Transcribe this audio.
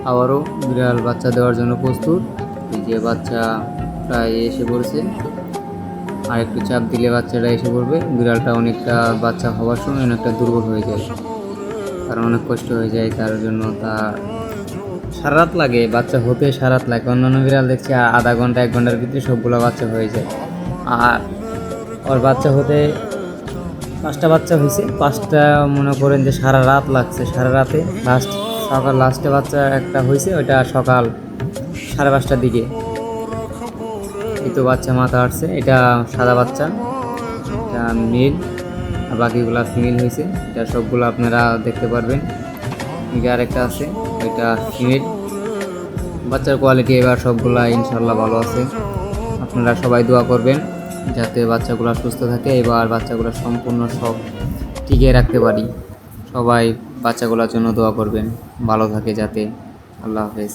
আবারও বিড়াল বাচ্চা দেওয়ার জন্য প্রস্তুত। এই যে বাচ্চা প্রায় এসে পড়েছে, আর একটু চাপ দিলে বাচ্চাটা এসে পড়বে। বিড়ালটা অনেকটা বাচ্চা হওয়ার সময় অনেকটা দুর্বল হয়ে যায়, কারণ অনেক কষ্ট হয়ে যায়, তার জন্য তার সারা রাত লাগে, বাচ্চা হতে সারা রাত লাগে। অন্যান্য বিড়াল দেখছি আধা ঘন্টা 1 ঘন্টার ভিতরে সবগুলো বাচ্চা হয়ে যায়, আর ওর বাচ্চা হতে 5টা বাচ্চা হয়েছে। 5টা মনে করেন যে সারা রাত লাগছে, সারা রাতে লাস্টে বাচ্চা একটা হয়েছে, ওইটা সকাল 5:30টার দিকে। এই তো বাচ্চা মাথা আসছে, এটা সাদা বাচ্চা, এটা মেল, আর বাকিগুলা ফিমেল হয়েছে। এটা সবগুলো আপনারা দেখতে পারবেন। এদিকে আরেকটা আছে, ওইটা ফিমেল। বাচ্চার কোয়ালিটি এবার সবগুলা ইনশাল্লাহ ভালো আছে। আপনারা সবাই দোয়া করবেন যাতে বাচ্চাগুলো সুস্থ থাকে, এবার বাচ্চাগুলো সম্পূর্ণ সব টিকিয়ে রাখতে পারি। সবাই বাচ্চাগুলোর জন্য দোয়া করবেন, ভালো থাকে যাতে। আল্লাহ হাফেজ।